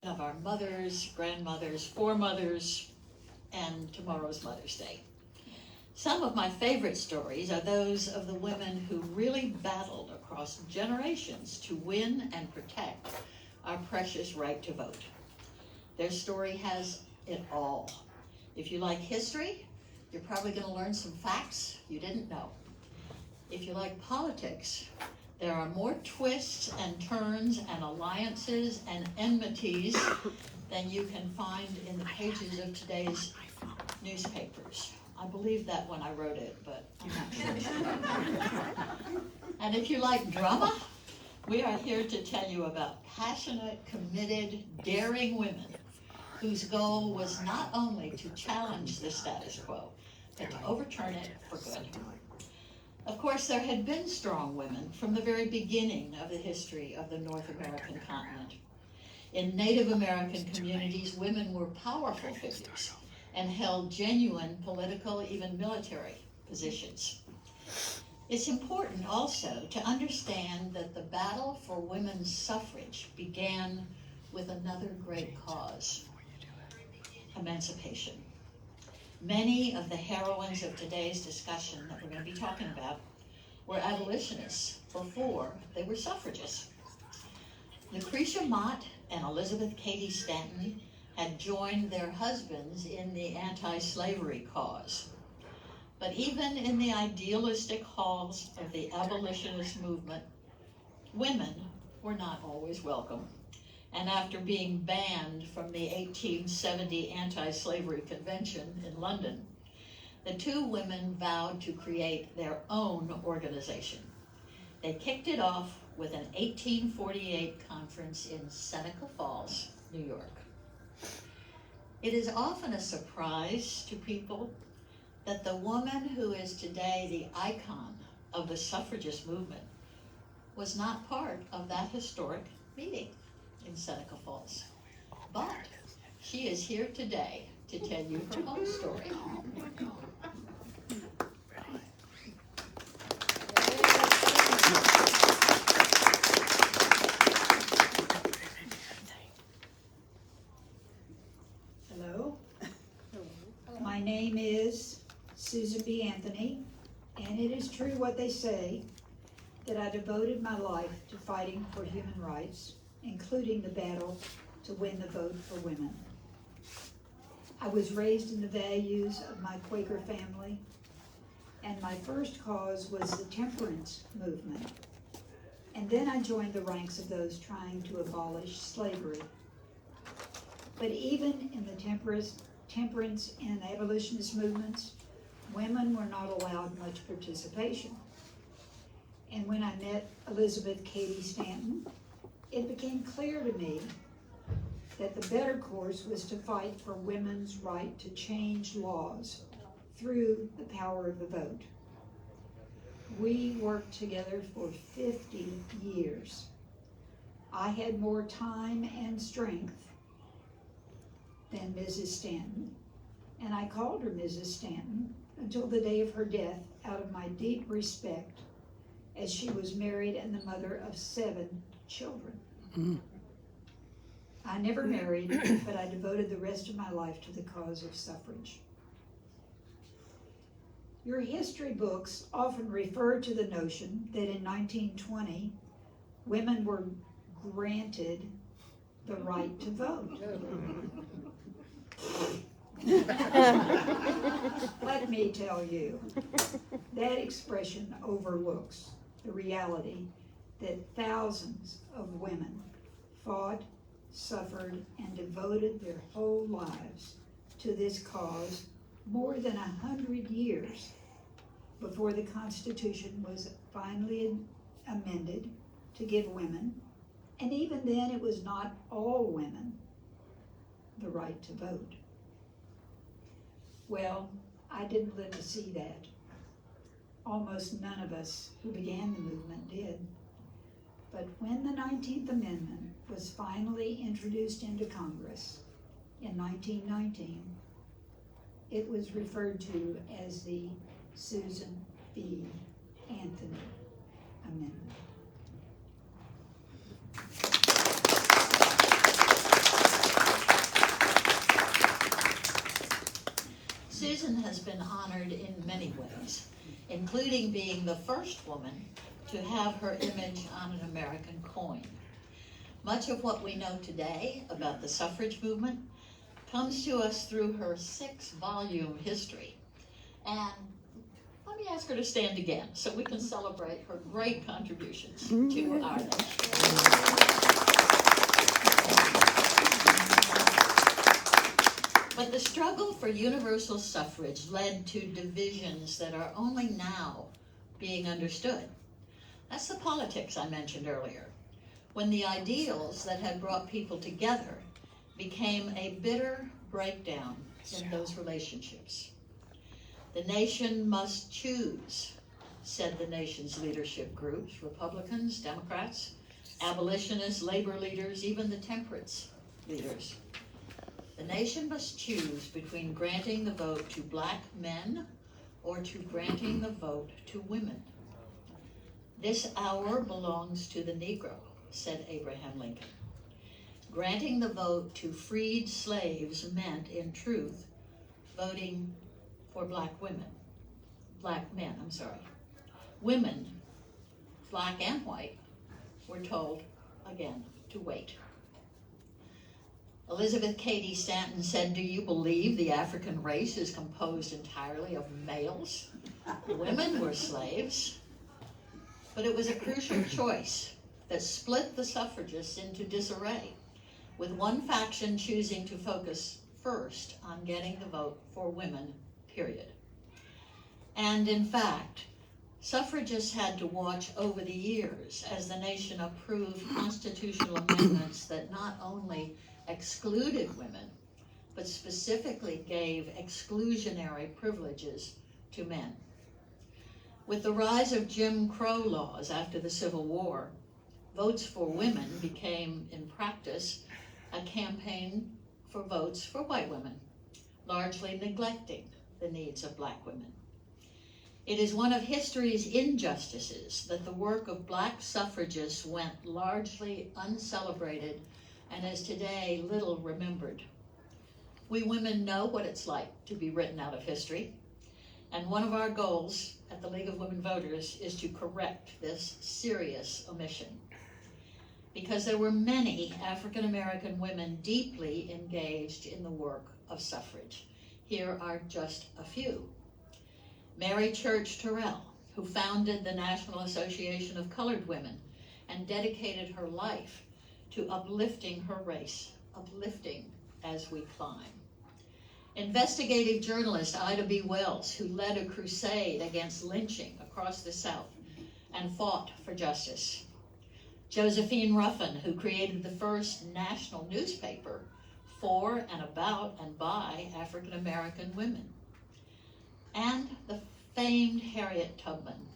of our mothers, grandmothers, foremothers, and tomorrow's Mother's Day. Some of my favorite stories are those of the women who really battled across generations to win and protect our precious right to vote. Their story has it all. If you like history, you're probably going to learn some facts you didn't know. If you like politics, there are more twists and turns and alliances and enmities than you can find in the pages of today's newspapers. I believed that when I wrote it, but I'm not sure. And if you like drama, we are here to tell you about passionate, committed, daring women whose goal was not only to challenge the status quo, but to overturn it for good. Of course, there had been strong women from the very beginning of the history of the North American continent. In Native American communities, women were powerful figures and held genuine political, even military positions. It's important also to understand that the battle for women's suffrage began with another great cause: emancipation. Many of the heroines of today's discussion that we're going to be talking about were abolitionists before they were suffragists. Lucretia Mott and Elizabeth Cady Stanton had joined their husbands in the anti-slavery cause. But even in the idealistic halls of the abolitionist movement, women were not always welcome. And after being banned from the 1870 Anti-Slavery Convention in London, the two women vowed to create their own organization. They kicked it off with an 1848 conference in Seneca Falls, New York. It is often a surprise to people that the woman who is today the icon of the suffragist movement was not part of that historic meeting in Seneca Falls. But she is here today to tell you her own story. Hello. My name is Susan B. Anthony, and it is true what they say, that I devoted my life to fighting for human rights, including the battle to win the vote for women. I was raised in the values of my Quaker family, and my first cause was the temperance movement. And then I joined the ranks of those trying to abolish slavery. But even in the temperance and abolitionist movements, women were not allowed much participation. And when I met Elizabeth Cady Stanton, it became clear to me that the better course was to fight for women's right to change laws through the power of the vote. We worked together for 50 years. I had more time and strength than Mrs. Stanton, and I called her Mrs. Stanton until the day of her death out of my deep respect, as she was married and the mother of 7 children. I never married, but I devoted the rest of my life to the cause of suffrage. Your history books often refer to the notion that in 1920, women were granted the right to vote. Let me tell you, that expression overlooks the reality that thousands of women fought, suffered, and devoted their whole lives to this cause more than 100 years before the Constitution was finally amended to give women, and even then it was not all women, the right to vote. Well, I didn't live to see that. Almost none of us who began the movement did. But when the 19th Amendment was finally introduced into Congress in 1919, it was referred to as the Susan B. Anthony Amendment. been honored in many ways, including being the first woman to have her image on an American coin. Much of what we know today about the suffrage movement comes to us through her 6-volume history. And let me ask her to stand again so we can celebrate her great contributions to our nation. But the struggle for universal suffrage led to divisions that are only now being understood. That's the politics I mentioned earlier, when the ideals that had brought people together became a bitter breakdown in those relationships. The nation must choose, said the nation's leadership groups, Republicans, Democrats, abolitionists, labor leaders, even the temperance leaders. The nation must choose between granting the vote to black men or to granting the vote to women. This hour belongs to the Negro, said Abraham Lincoln. Granting the vote to freed slaves meant, in truth, voting for black men. Women, black and white, were told, again, to wait. Elizabeth Cady Stanton said, "Do you believe the African race is composed entirely of males? Women were slaves." But it was a crucial choice that split the suffragists into disarray, with one faction choosing to focus first on getting the vote for women, period. And in fact, suffragists had to watch over the years as the nation approved constitutional amendments that not only excluded women, but specifically gave exclusionary privileges to men. With the rise of Jim Crow laws after the Civil War, votes for women became, in practice, a campaign for votes for white women, largely neglecting the needs of black women. It is one of history's injustices that the work of black suffragists went largely uncelebrated and is today little remembered. We women know what it's like to be written out of history, and one of our goals at the League of Women Voters is to correct this serious omission. Because there were many African American women deeply engaged in the work of suffrage. Here are just a few. Mary Church Terrell, who founded the National Association of Colored Women and dedicated her life to uplifting her race, uplifting as we climb. Investigative journalist Ida B. Wells, who led a crusade against lynching across the South and fought for justice. Josephine Ruffin, who created the first national newspaper for and about and by African American women. And the famed Harriet Tubman,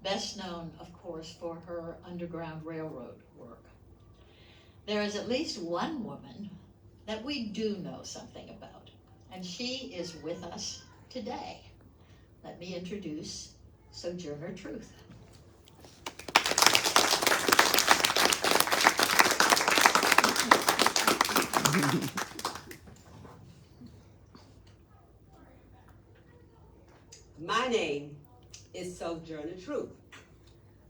best known, of course, for her Underground Railroad work. There is at least one woman that we do know something about, and she is with us today. Let me introduce Sojourner Truth. My name is Sojourner Truth.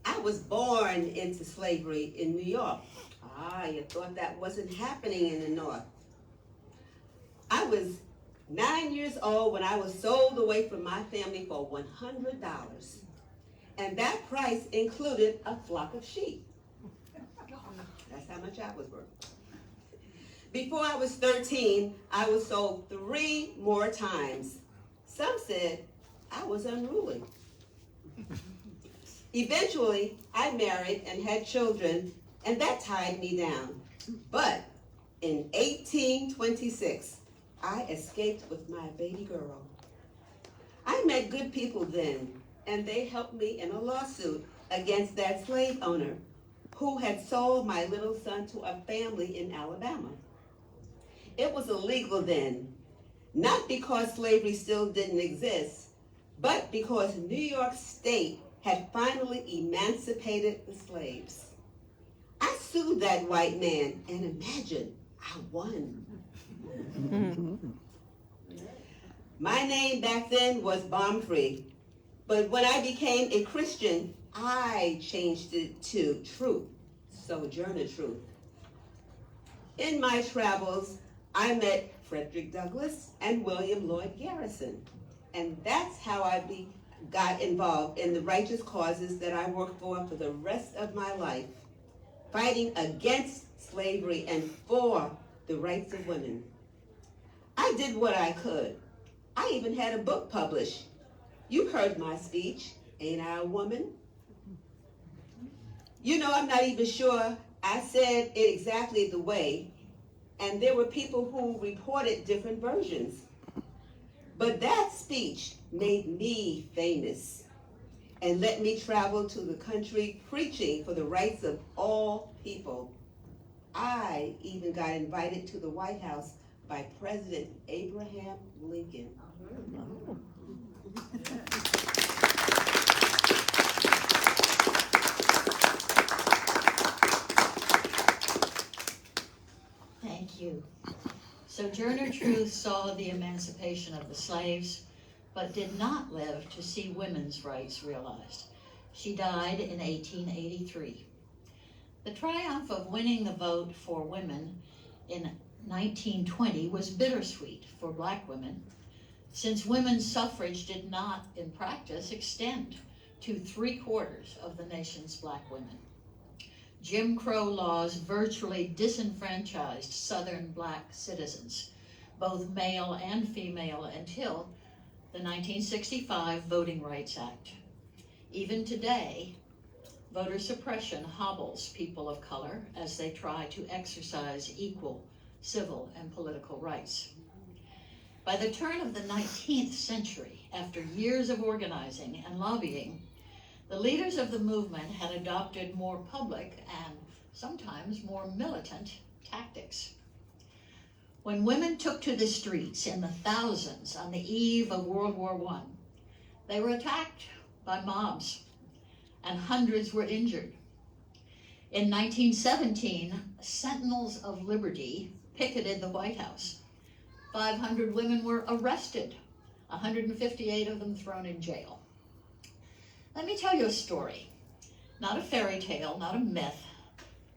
I was born into slavery in New York. You thought that wasn't happening in the North. I was 9 years old when I was sold away from my family for $100. And that price included a flock of sheep. That's how much I was worth. Before I was 13, I was sold 3 more times. Some said I was unruly. Eventually, I married and had children, and that tied me down. But in 1826, I escaped with my baby girl. I met good people then, and they helped me in a lawsuit against that slave owner who had sold my little son to a family in Alabama. It was illegal then, not because slavery still didn't exist, but because New York State had finally emancipated the slaves. I sued that white man, and imagine, I won. My name back then was Bomb Free, but when I became a Christian, I changed it to Truth, Sojourner Truth. In my travels, I met Frederick Douglass and William Lloyd Garrison, and that's how I got involved in the righteous causes that I work for the rest of my life, fighting against slavery and for the rights of women. I did what I could. I even had a book published. You've heard my speech, Ain't I a Woman? You know, I'm not even sure I said it exactly the way, and there were people who reported different versions. But that speech made me famous and let me travel to the country preaching for the rights of all people. I even got invited to the White House by President Abraham Lincoln. Thank you. Sojourner Truth saw the emancipation of the slaves, but did not live to see women's rights realized. She died in 1883. The triumph of winning the vote for women in 1920 was bittersweet for Black women, since women's suffrage did not, in practice, extend to 3/4 of the nation's Black women. Jim Crow laws virtually disenfranchised Southern Black citizens, both male and female, until the 1965 Voting Rights Act. Even today, voter suppression hobbles people of color as they try to exercise equal civil and political rights. By the turn of the 19th century, after years of organizing and lobbying, the leaders of the movement had adopted more public and sometimes more militant tactics. When women took to the streets in the thousands on the eve of World War I, they were attacked by mobs, and hundreds were injured. In 1917, Sentinels of Liberty picketed the White House. 500 women were arrested, 158 of them thrown in jail. Let me tell you a story, not a fairy tale, not a myth,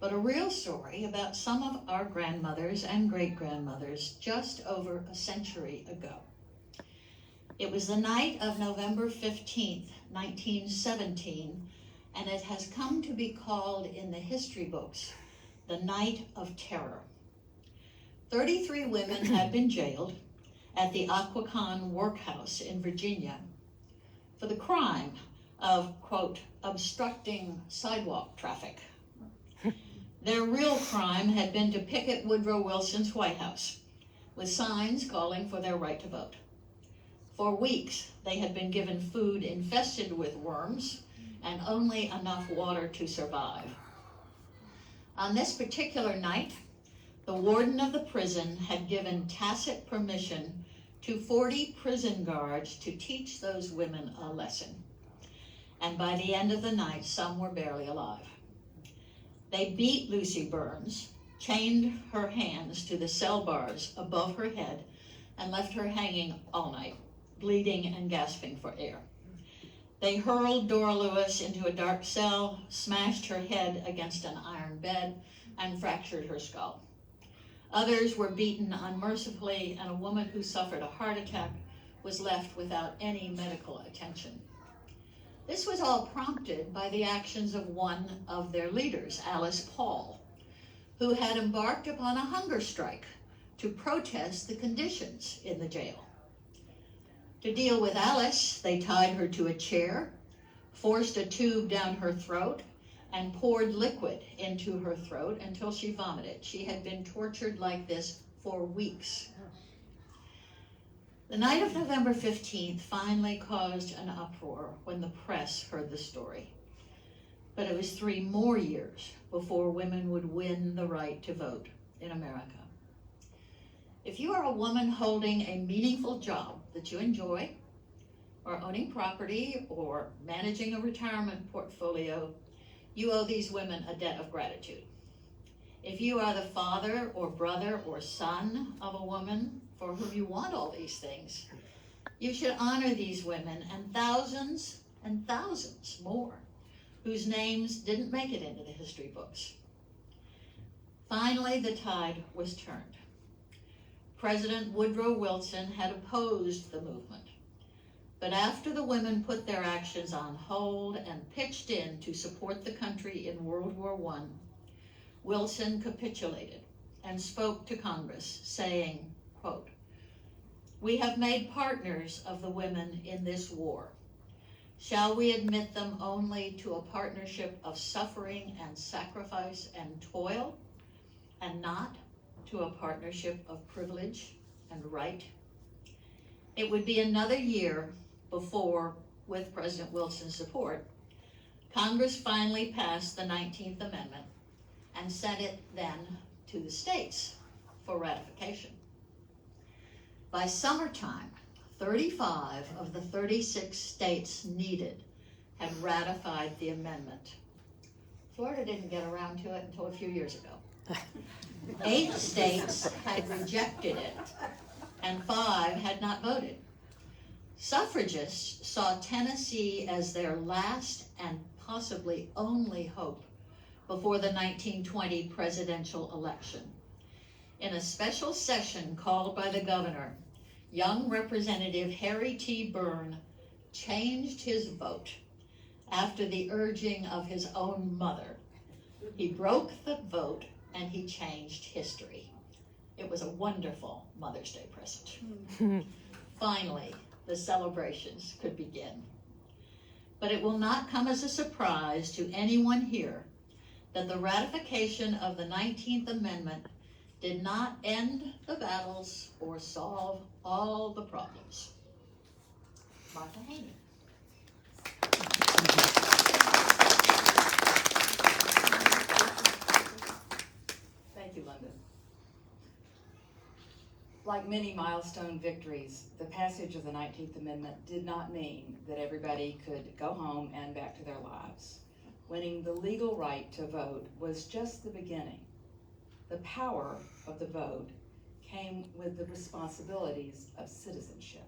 but a real story about some of our grandmothers and great-grandmothers just over a century ago. It was the night of November 15th, 1917, and it has come to be called in the history books the Night of Terror. 33 women had been jailed at the Occoquan Workhouse in Virginia for the crime of, quote, obstructing sidewalk traffic. Their real crime had been to picket Woodrow Wilson's White House with signs calling for their right to vote. For weeks, they had been given food infested with worms and only enough water to survive. On this particular night, the warden of the prison had given tacit permission to 40 prison guards to teach those women a lesson. And by the end of the night, some were barely alive. They beat Lucy Burns, chained her hands to the cell bars above her head, and left her hanging all night, bleeding and gasping for air. They hurled Dora Lewis into a dark cell, smashed her head against an iron bed, and fractured her skull. Others were beaten unmercifully, and a woman who suffered a heart attack was left without any medical attention. This was all prompted by the actions of one of their leaders, Alice Paul, who had embarked upon a hunger strike to protest the conditions in the jail. To deal with Alice, they tied her to a chair, forced a tube down her throat, and poured liquid into her throat until she vomited. She had been tortured like this for weeks. The night of November 15th finally caused an uproar when the press heard the story. But it was 3 more years before women would win the right to vote in America. If you are a woman holding a meaningful job that you enjoy, or owning property, or managing a retirement portfolio, you owe these women a debt of gratitude. If you are the father or brother or son of a woman for whom you want all these things, You should honor these women and thousands more whose names didn't make it into the history books. Finally, the tide was turned. President Woodrow Wilson had opposed the movement, but after the women put their actions on hold and pitched in to support the country in World War I, Wilson capitulated and spoke to Congress, saying, quote, "We have made partners of the women in this war. Shall we admit them only to a partnership of suffering and sacrifice and toil, and not to a partnership of privilege and right?" It would be another year before, with President Wilson's support, Congress finally passed the 19th Amendment and sent it then to the states for ratification. By summertime, 35 of the 36 states needed had ratified the amendment. Florida didn't get around to it until a few years ago. 8 states had rejected it, and 5 had not voted. Suffragists saw Tennessee as their last and possibly only hope before the 1920 presidential election. In a special session called by the governor, young Representative Harry T. Byrne changed his vote after the urging of his own mother. He broke the vote and he changed history. It was a wonderful Mother's Day present. Finally, the celebrations could begin. But it will not come as a surprise to anyone here that the ratification of the 19th Amendment did not end the battles or solve all the problems. Martha Haney. Thank you, Linda. Like many milestone victories, the passage of the 19th Amendment did not mean that everybody could go home and back to their lives. Winning the legal right to vote was just the beginning. The power of the vote came with the responsibilities of citizenship.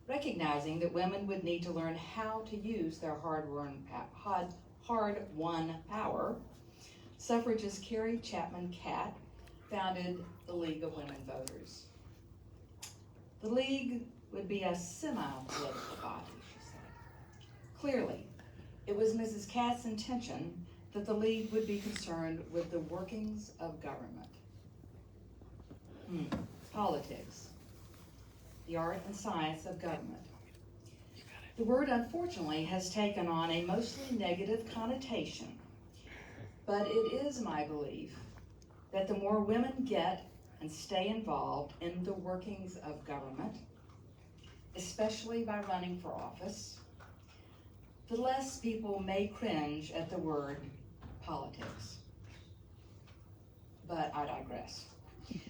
Recognizing that women would need to learn how to use their hard-won power, suffragist Carrie Chapman Catt founded the League of Women Voters. The League would be a semi-political body, she said. Clearly, it was Mrs. Catt's intention that the League would be concerned with the workings of government. Politics, the art and science of government. The word, unfortunately, has taken on a mostly negative connotation, but it is my belief that the more women get and stay involved in the workings of government, especially by running for office, the less people may cringe at the word politics. But I digress.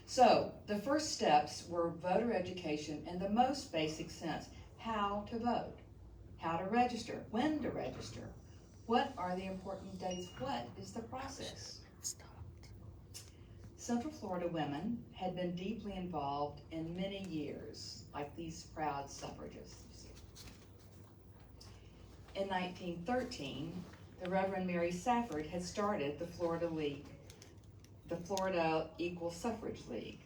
So, the first steps were voter education in the most basic sense. How to vote, how to register, when to register, what are the important dates, what is the process. Central Florida women had been deeply involved in many years, like these proud suffragists. In 1913, the Reverend Mary Safford had started the Florida League, the Florida Equal Suffrage League.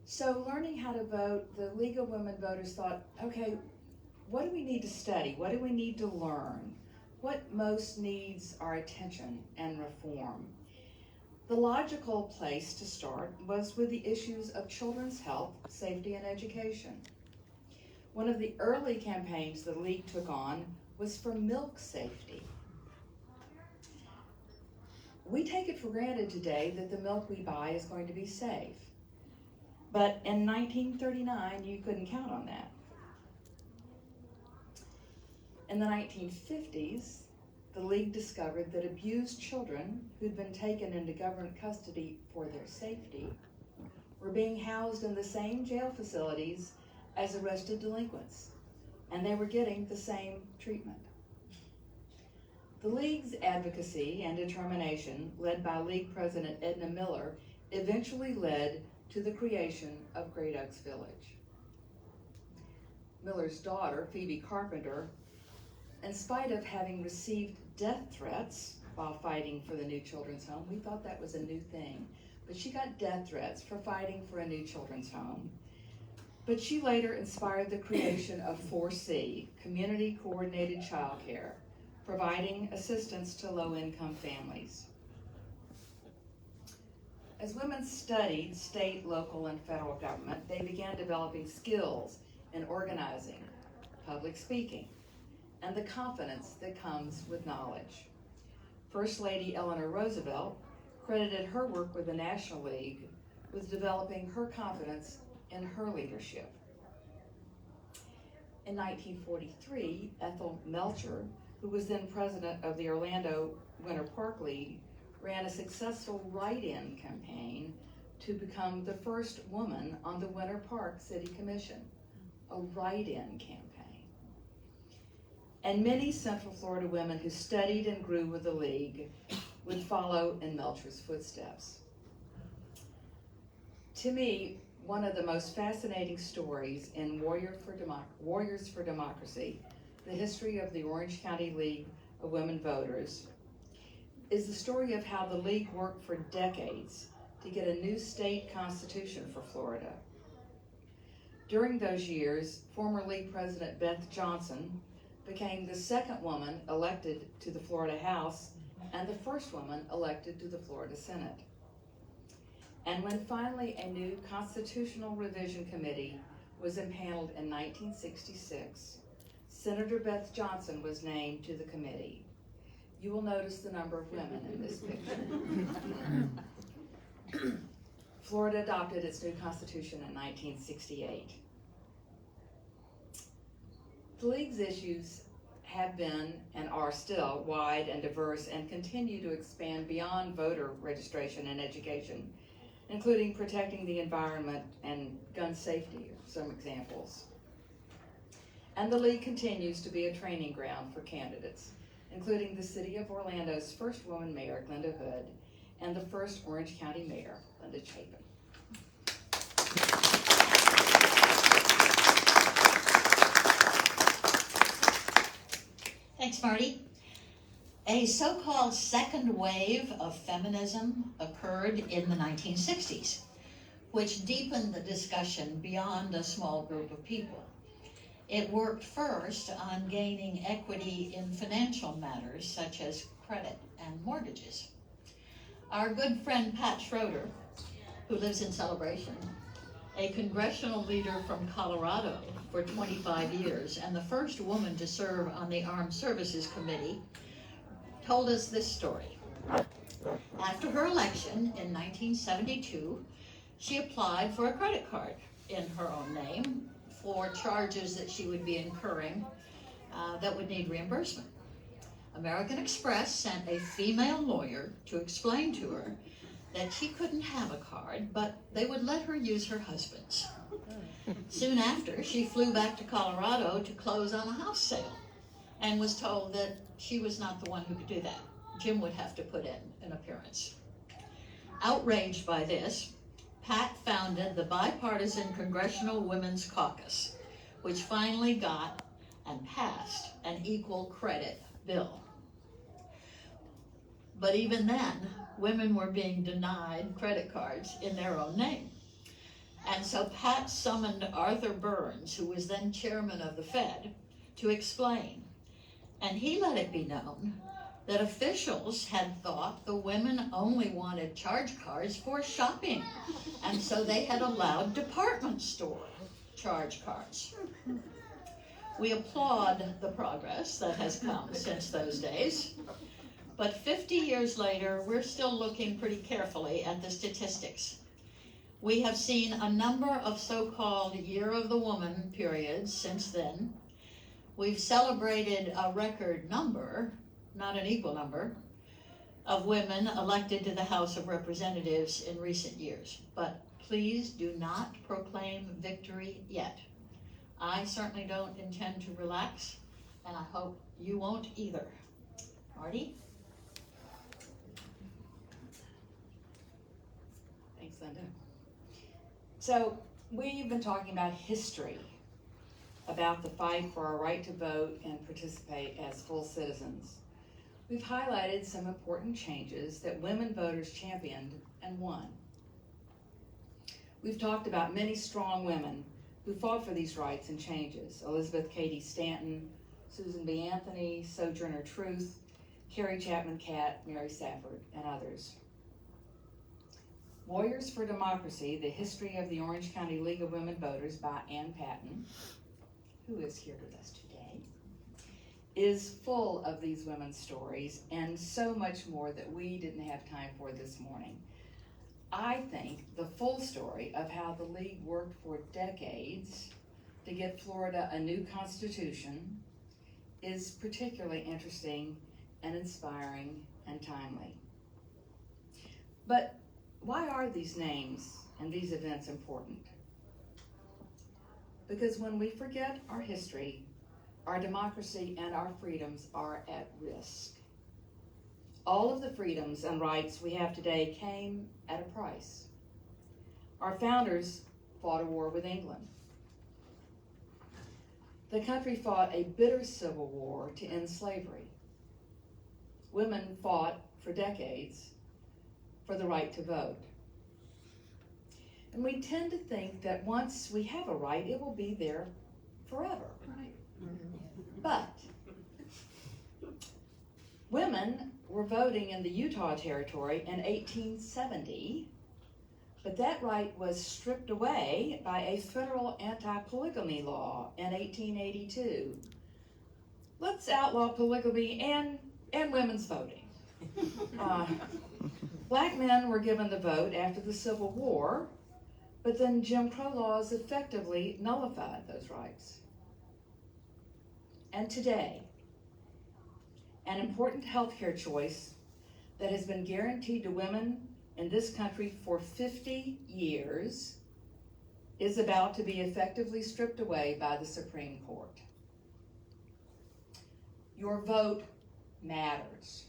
So learning how to vote, the League of Women Voters thought, okay, what do we need to study? What do we need to learn? What most needs our attention and reform? The logical place to start was with the issues of children's health, safety, and education. One of the early campaigns the League took on was for milk safety. We take it for granted today that the milk we buy is going to be safe. But in 1939, you couldn't count on that. In the 1950s, the League discovered that abused children who'd been taken into government custody for their safety were being housed in the same jail facilities as arrested delinquents, and they were getting the same treatment. The League's advocacy and determination, led by League President Edna Miller, eventually led to the creation of Great Oaks Village. Miller's daughter, Phoebe Carpenter, in spite of having received death threats while fighting for the new children's home, we thought that was a new thing, but she got death threats for fighting for a new children's home. But she later inspired the creation of 4C, Community Coordinated Childcare, providing assistance to low-income families. As women studied state, local, and federal government, they began developing skills in organizing, public speaking, and the confidence that comes with knowledge. First Lady Eleanor Roosevelt credited her work with the National League with developing her confidence in her leadership. In 1943, Ethel Melcher, who was then president of the Orlando Winter Park League, ran a successful write-in campaign to become the first woman on the Winter Park City Commission, a write-in campaign. And many Central Florida women who studied and grew with the League would follow in Melcher's footsteps. To me, one of the most fascinating stories in Warriors for Democracy, the history of the Orange County League of Women Voters, is the story of how the League worked for decades to get a new state constitution for Florida. During those years, former League President Beth Johnson became the second woman elected to the Florida House and the first woman elected to the Florida Senate. And when finally a new constitutional revision committee was impaneled in 1966, Senator Beth Johnson was named to the committee. You will notice the number of women in this picture. Florida adopted its new constitution in 1968. The League's issues have been and are still wide and diverse and continue to expand beyond voter registration and education, including protecting the environment and gun safety, some examples. And the League continues to be a training ground for candidates, including the City of Orlando's first woman mayor, Glenda Hood, and the first Orange County mayor, Linda Chapin. Thanks, Marty. A so-called second wave of feminism occurred in the 1960s, which deepened the discussion beyond a small group of people. It worked first on gaining equity in financial matters such as credit and mortgages. Our good friend Pat Schroeder, who lives in Celebration, a congressional leader from Colorado for 25 years and the first woman to serve on the Armed Services Committee, told us this story. After her election in 1972, she applied for a credit card in her own name for charges that she would be incurring that would need reimbursement. American Express sent a female lawyer to explain to her that she couldn't have a card, but they would let her use her husband's. Soon after, she flew back to Colorado to close on a house sale and was told that she was not the one who could do that. Jim would have to put in an appearance. Outraged by this, Pat founded the Bipartisan Congressional Women's Caucus, which finally got and passed an equal credit bill. But even then, women were being denied credit cards in their own name. And so Pat summoned Arthur Burns, who was then chairman of the Fed, to explain. And he let it be known that officials had thought the women only wanted charge cards for shopping. And so they had allowed department store charge cards. We applaud the progress that has come since those days. But 50 years later, we're still looking pretty carefully at the statistics. We have seen a number of so-called Year of the Woman periods since then. We've celebrated a record number, not an equal number, of women elected to the House of Representatives in recent years. But please do not proclaim victory yet. I certainly don't intend to relax, and I hope you won't either. Marty? Thanks, Linda. So we've been talking about history, about the fight for our right to vote and participate as full citizens. We've highlighted some important changes that women voters championed and won. We've talked about many strong women who fought for these rights and changes: Elizabeth Cady Stanton, Susan B. Anthony, Sojourner Truth, Carrie Chapman Catt, Mary Safford, and others. Warriors for Democracy, The History of the Orange County League of Women Voters by Ann Patton, who is here with us today, is full of these women's stories and so much more that we didn't have time for this morning. I think the full story of how the League worked for decades to get Florida a new constitution is particularly interesting and inspiring and timely. But why are these names and these events important? Because when we forget our history, our democracy and our freedoms are at risk. All of the freedoms and rights we have today came at a price. Our founders fought a war with England. The country fought a bitter civil war to end slavery. Women fought for decades for the right to vote. And we tend to think that once we have a right, it will be there forever. Right. But women were voting in the Utah Territory in 1870, but that right was stripped away by a federal anti-polygamy law in 1882. Let's outlaw polygamy and women's voting. Black men were given the vote after the Civil War, but then Jim Crow laws effectively nullified those rights. And today, an important healthcare choice that has been guaranteed to women in this country for 50 years is about to be effectively stripped away by the Supreme Court. Your vote matters.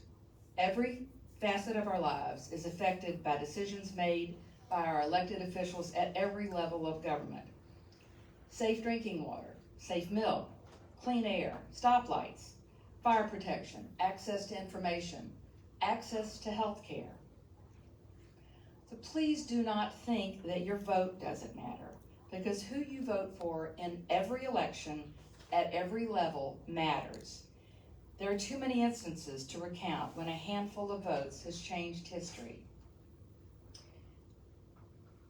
Every facet of our lives is affected by decisions made by our elected officials at every level of government. Safe drinking water, safe milk, clean air, stoplights, fire protection, access to information, access to health care. So please do not think that your vote doesn't matter, because who you vote for in every election at every level matters. There are too many instances to recount when a handful of votes has changed history.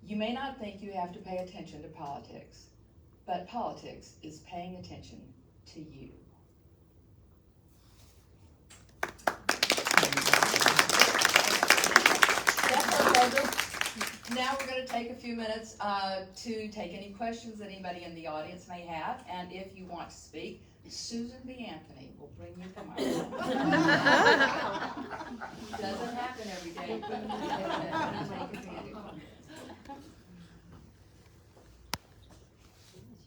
You may not think you have to pay attention to politics, but politics is paying attention to you. That's our program. Now we're going to take a few minutes to take any questions that anybody in the audience may have, and if you want to speak, Susan B. Anthony will bring you the microphone. Doesn't happen every day, but take advantage.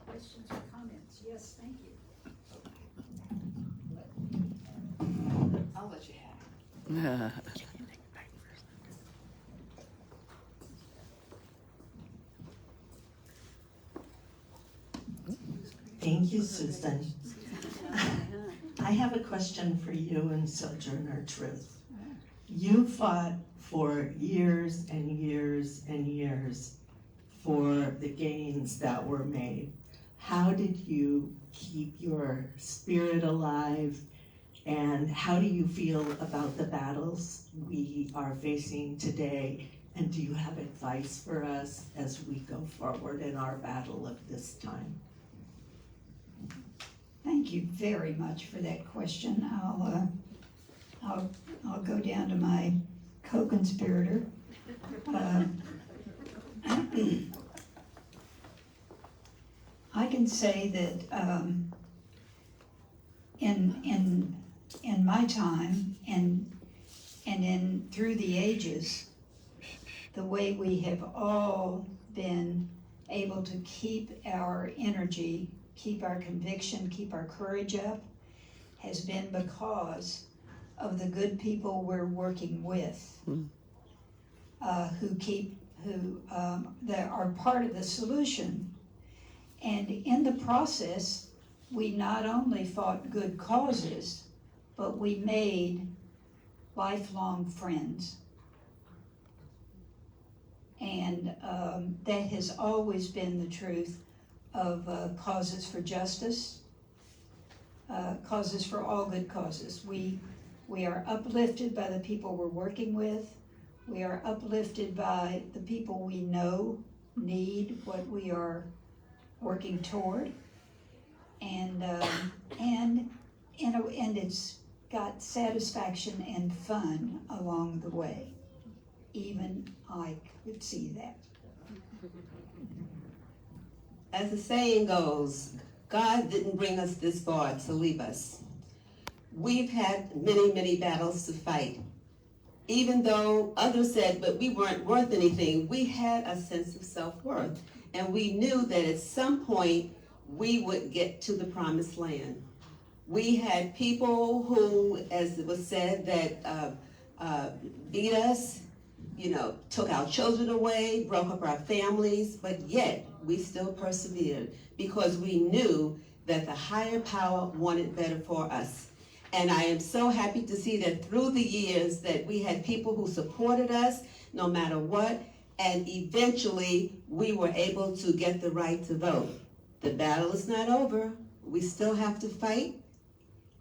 Questions or comments? Yes, thank you. I'll let you have it. Thank you, Susan. I have a question for you and Sojourner Truth. You fought for years and years and years for the gains that were made. How did you keep your spirit alive, and how do you feel about the battles we are facing today? And do you have advice for us as we go forward in our battle of this time? Thank you very much for that question. I'll go down to my co-conspirator. I can say that in my time and in through the ages, the way we have all been able to keep our energy, keep our conviction, keep our courage up, has been because of the good people we're working with, who keep who that are part of the solution. And in the process, we not only fought good causes, but we made lifelong friends. And that has always been the truth of causes for justice, causes for all good causes. We are uplifted by the people we're working with. We are uplifted by the people we know need what we are working toward. And it's got satisfaction and fun along the way. Even I could see that. As the saying goes, God didn't bring us this far to leave us. We've had many, many battles to fight. Even though others said, but we weren't worth anything, we had a sense of self-worth. And we knew that at some point we would get to the promised land. We had people who, as it was said, that beat us, took our children away, broke up our families, but yet we still persevered because we knew that the higher power wanted better for us. And I am so happy to see that through the years that we had people who supported us no matter what, and eventually we were able to get the right to vote. The battle is not over. We still have to fight.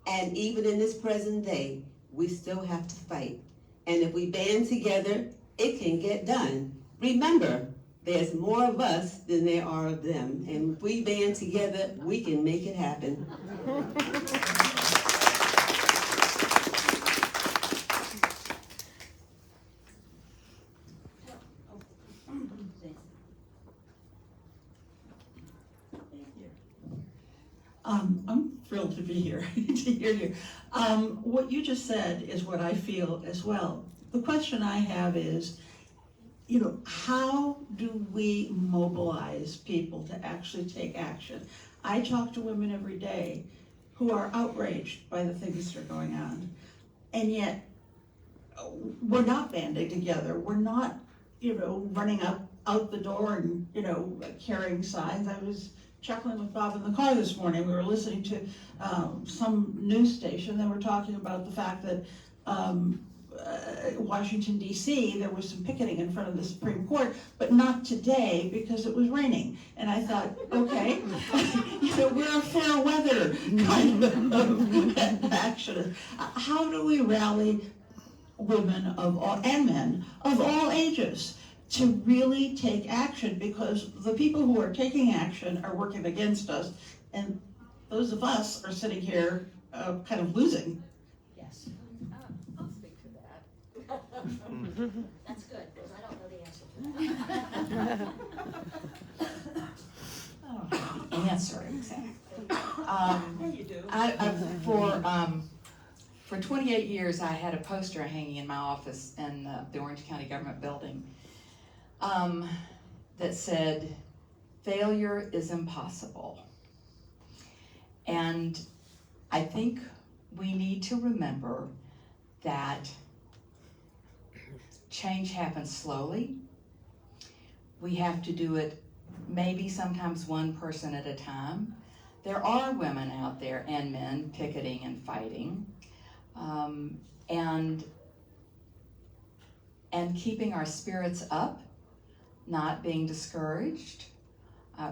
And even in this present day, we still have to fight. And if we band together, it can get done. Remember, there's more of us than there are of them. And if we band together, we can make it happen. I'm thrilled to be here, to hear you. What you just said is what I feel as well. The question I have is, how do we mobilize people to actually take action? I talk to women every day who are outraged by the things that are going on, and yet we're not banding together. We're not, running out the door and, carrying signs. I was chuckling with Bob in the car this morning. We were listening to some news station. They were talking about the fact that Washington, D.C., there was some picketing in front of the Supreme Court, but not today because it was raining. And I thought, okay, we're a fair weather kind of action. How do we rally women and men of all ages to really take action? Because the people who are taking action are working against us, and those of us are sitting here kind of losing. Yes. I'll speak to that. That's good, because I don't know the answer to that. Answer, exactly. You do. For 28 years, I had a poster hanging in my office in the Orange County Government Building that said, "Failure is impossible." And I think we need to remember that change happens slowly. We have to do it maybe sometimes one person at a time. There are women out there and men picketing and fighting, and keeping our spirits up, not being discouraged,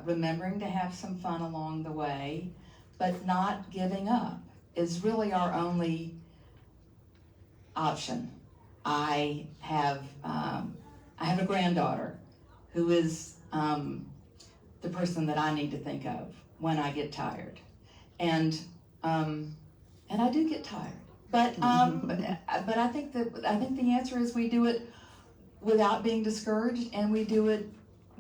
remembering to have some fun along the way, but not giving up is really our only option. I have a granddaughter who is the person that I need to think of when I get tired, and I do get tired. But I think the answer is we do it without being discouraged, and we do it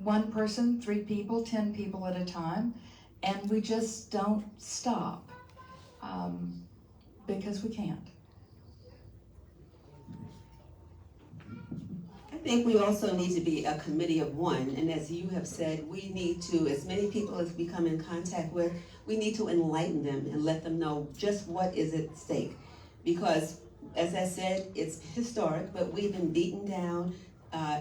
one person, 3 people, 10 people at a time, and we just don't stop because we can't. I think we also need to be a committee of one, and as you have said, we need to, as many people as we come in contact with, we need to enlighten them and let them know just what is at stake. Because, as I said, it's historic, but we've been beaten down.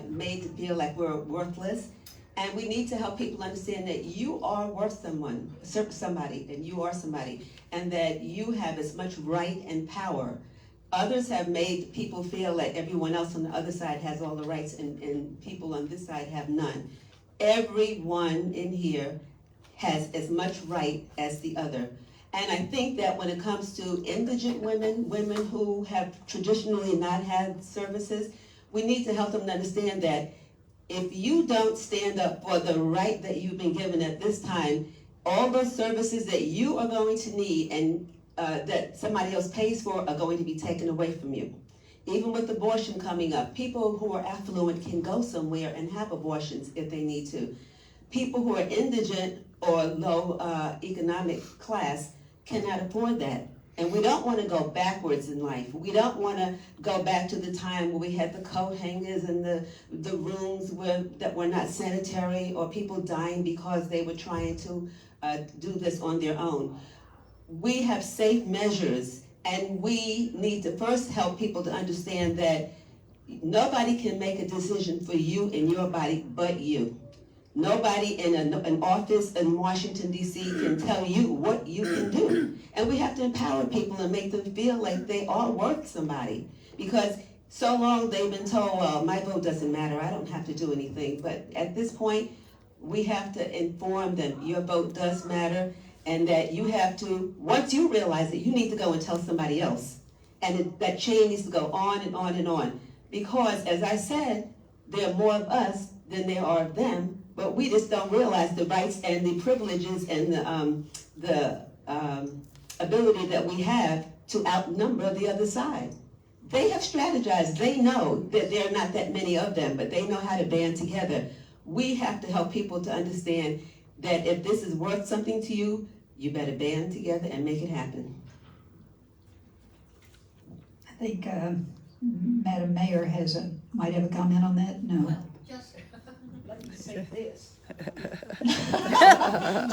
made to feel like we're worthless. And we need to help people understand that you are worth somebody, and you are somebody, and that you have as much right and power. Others have made people feel like everyone else on the other side has all the rights, and people on this side have none. Everyone in here has as much right as the other. And I think that when it comes to indigent women, women who have traditionally not had services, we need to help them understand that if you don't stand up for the right that you've been given at this time, all those services that you are going to need and that somebody else pays for are going to be taken away from you. Even with abortion coming up, people who are affluent can go somewhere and have abortions if they need to. People who are indigent or low economic class cannot afford that. And we don't want to go backwards in life. We don't want to go back to the time where we had the coat hangers and the rooms that were not sanitary, or people dying because they were trying to do this on their own. We have safe measures, and we need to first help people to understand that nobody can make a decision for you and your body but you. Nobody in an office in Washington, D.C. can tell you what you can do. And we have to empower people and make them feel like they are worth somebody. Because so long they've been told, well, my vote doesn't matter, I don't have to do anything. But at this point, we have to inform them your vote does matter, and that you have to, once you realize it, you need to go and tell somebody else. And that chain needs to go on and on and on. Because, as I said, there are more of us than there are of them. But we just don't realize the rights and the privileges and the ability that we have to outnumber the other side. They have strategized. They know that there are not that many of them, but they know how to band together. We have to help people to understand that if this is worth something to you, you better band together and make it happen. I think Madam Mayor might have a comment on that. No. Well, just Let me say this.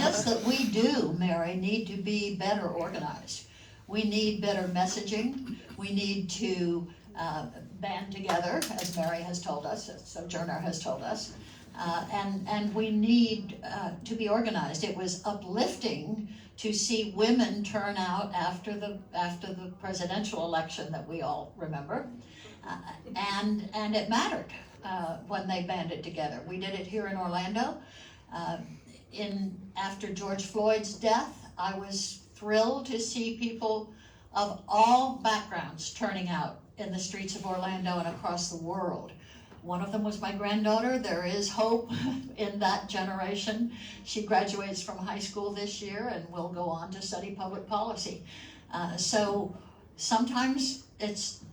just that we do, Mary, need to be better organized. We need better messaging. We need to band together, as Mary has told us, as Sojourner has told us, and we need to be organized. It was uplifting to see women turn out after the presidential election that we all remember, and it mattered. When they banded together. We did it here in Orlando. After George Floyd's death, I was thrilled to see people of all backgrounds turning out in the streets of Orlando and across the world. One of them was my granddaughter. There is hope in that generation. She graduates from high school this year and will go on to study public policy. So sometimes it's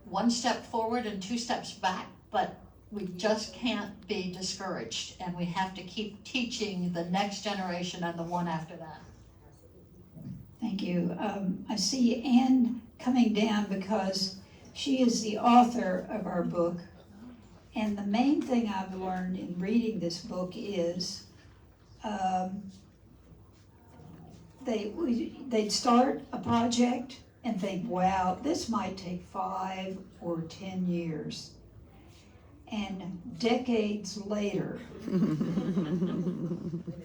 one step forward and two steps back, but we just can't be discouraged, and we have to keep teaching the next generation and the one after that. Thank you. I see Anne coming down because she is the author of our book. And the main thing I've learned in reading this book is they'd start a project and think, wow, this might take 5 or 10 years. And decades later, It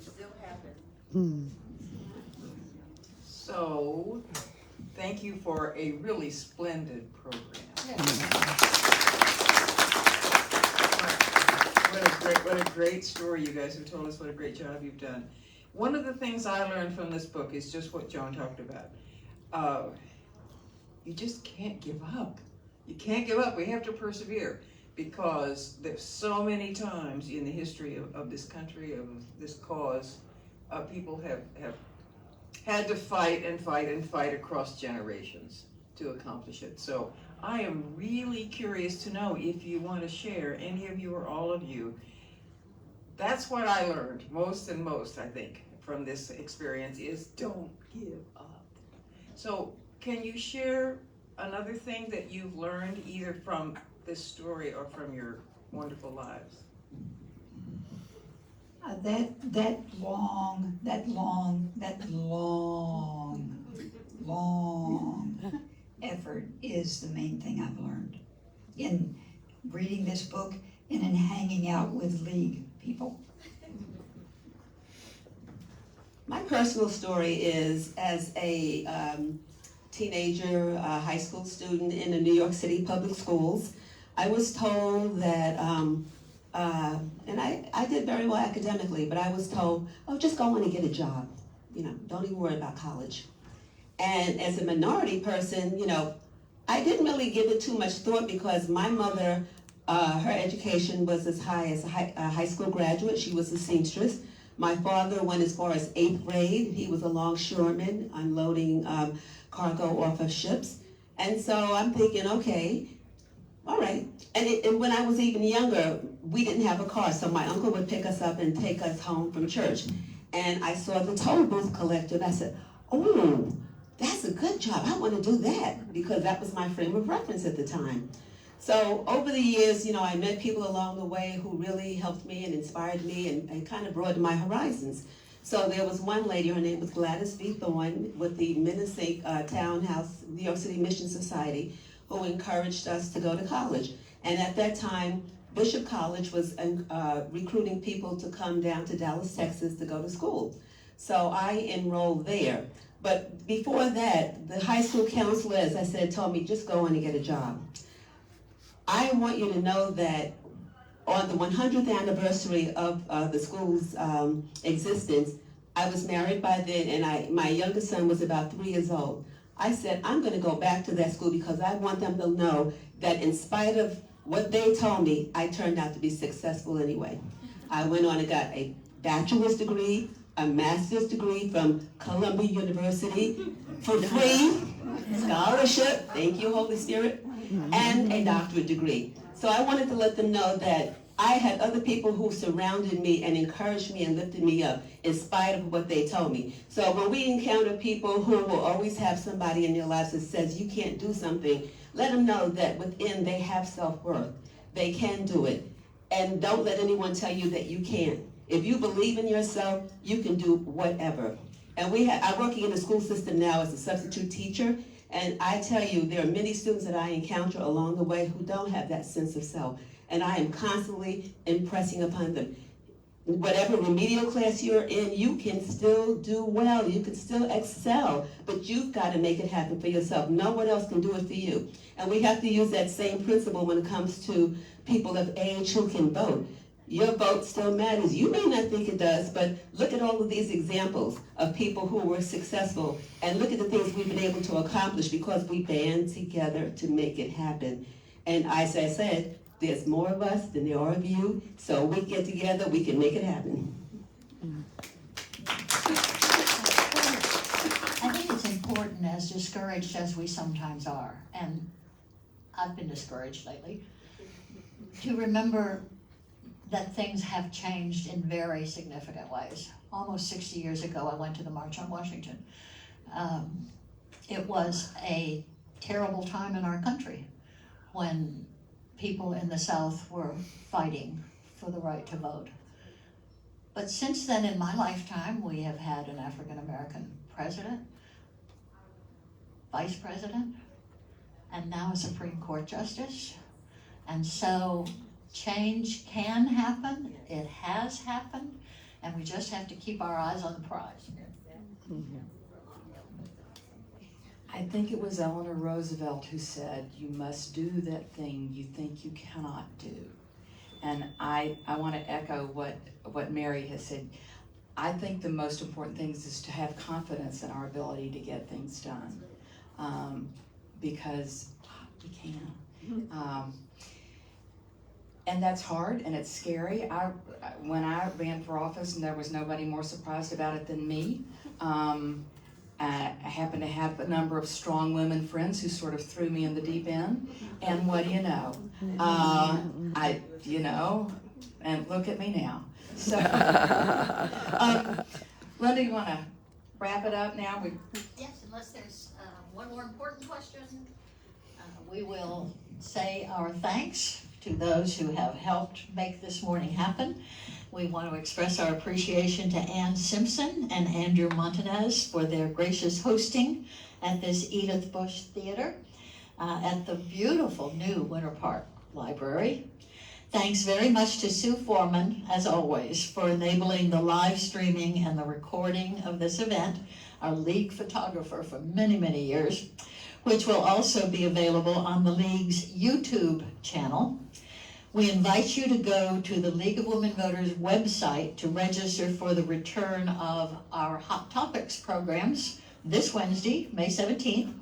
still happens. So, thank you for a really splendid program. What a great story you guys have told us. What a great job you've done. One of the things I learned from this book is just what Joan talked about. You just can't give up. You can't give up. We have to persevere, because there's so many times in the history of this country, of this cause, people have had to fight and fight and fight across generations to accomplish it. So I am really curious to know if you want to share, any of you or all of you. That's what I learned most, I think, from this experience is don't give up. So can you share another thing that you've learned either from this story or from your wonderful lives? that long effort is the main thing I've learned in reading this book, and in hanging out with league people. My personal story is as a teenager, high school student in the New York City public schools. I was told that, and I did very well academically, but I was told, oh, just go on and get a job. You know, don't even worry about college. And as a minority person, you know, I didn't really give it too much thought because my mother, her education was as high as a high school graduate. She was a seamstress. My father went as far as 8th grade. He was a longshoreman unloading cargo off of ships. And so I'm thinking, okay, all right. And when I was even younger, we didn't have a car, so my uncle would pick us up and take us home from church. And I saw the toll booth collector, and I said, oh, that's a good job. I want to do that, because that was my frame of reference at the time. So over the years, you know, I met people along the way who really helped me and inspired me and kind of broadened my horizons. So there was one lady, her name was Gladys B Thorne, with the Minnesink Townhouse, New York City Mission Society, who encouraged us to go to college. And at that time, Bishop College was recruiting people to come down to Dallas, Texas to go to school. So I enrolled there. But before that, the high school counselor, as I said, told me, just go in and get a job. I want you to know that on the 100th anniversary of the school's existence, I was married by then, and my youngest son was about 3 years old. I said, I'm going to go back to that school because I want them to know that in spite of what they told me, I turned out to be successful anyway. I went on and got a bachelor's degree, a master's degree from Columbia University for free, scholarship, thank you, Holy Spirit, and a doctorate degree. So I wanted to let them know that I had other people who surrounded me and encouraged me and lifted me up in spite of what they told me. So when we encounter people who will always have somebody in their lives that says you can't do something, let them know that within they have self-worth. They can do it. And don't let anyone tell you that you can't. If you believe in yourself, you can do whatever. And I'm working in the school system now as a substitute teacher, and I tell you, there are many students that I encounter along the way who don't have that sense of self. And I am constantly impressing upon them. Whatever remedial class you're in, you can still do well. You can still excel. But you've got to make it happen for yourself. No one else can do it for you. And we have to use that same principle when it comes to people of age who can vote. Your vote still matters. You may not think it does, but look at all of these examples of people who were successful. And look at the things we've been able to accomplish because we band together to make it happen. And as I said, there's more of us than there are of you, so we get together, we can make it happen. I think it's important, as discouraged as we sometimes are, and I've been discouraged lately, to remember that things have changed in very significant ways. Almost 60 years ago, I went to the March on Washington. It was a terrible time in our country when people in the South were fighting for the right to vote. But since then, in my lifetime, we have had an African-American president, vice president, and now a Supreme Court justice. And so change can happen, it has happened, and we just have to keep our eyes on the prize. I think it was Eleanor Roosevelt who said, you must do that thing you think you cannot do. And I want to echo what Mary has said. I think the most important thing is to have confidence in our ability to get things done, because we can. And that's hard and it's scary. When I ran for office, and there was nobody more surprised about it than me. I happen to have a number of strong women friends who sort of threw me in the deep end. And what do you know? And look at me now. So, Linda, you want to wrap it up now? Yes, unless there's one more important question, we will say our thanks to those who have helped make this morning happen. We want to express our appreciation to Ann Simpson and Andrew Montanez for their gracious hosting at this Edith Bush Theater at the beautiful new Winter Park Library. Thanks very much to Sue Foreman, as always, for enabling the live streaming and the recording of this event, our League photographer for many, many years, which will also be available on the League's YouTube channel. We invite you to go to the League of Women Voters website to register for the return of our Hot Topics programs this Wednesday, May 17th,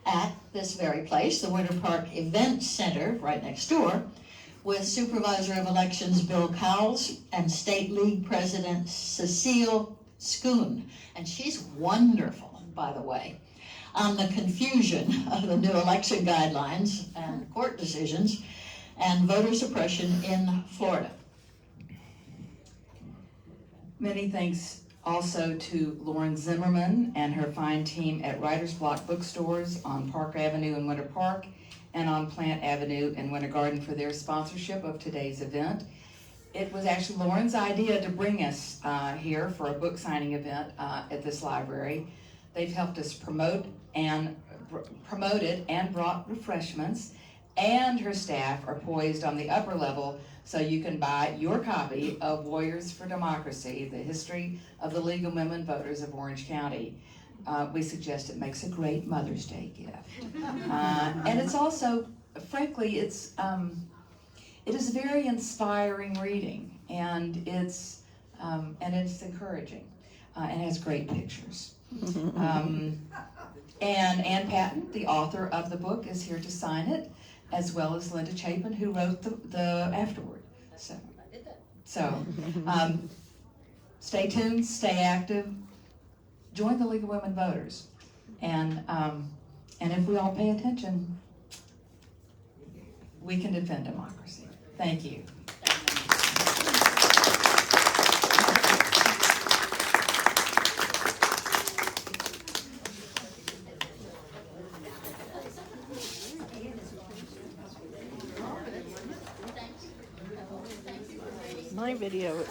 at this very place, the Winter Park Event Center, right next door, with Supervisor of Elections Bill Cowles and State League President Cecile Schoon. And she's wonderful, by the way, on the confusion of the new election guidelines and court decisions and voter suppression in Florida. Many thanks also to Lauren Zimmerman and her fine team at Writer's Block Bookstores on Park Avenue in Winter Park and on Plant Avenue in Winter Garden for their sponsorship of today's event. It was actually Lauren's idea to bring us here for a book signing event at this library. They've helped us promote it and brought refreshments, and her staff are poised on the upper level so you can buy your copy of Warriors for Democracy, the history of the League of Women Voters of Orange County. We suggest it makes a great Mother's Day gift. And it's also, frankly, it is very inspiring reading, and it's encouraging, and has great pictures. And Ann Patton, the author of the book, is here to sign it, as well as Linda Chapin, who wrote the afterward. So stay tuned, stay active, join the League of Women Voters, and if we all pay attention, we can defend democracy. Thank you. My video is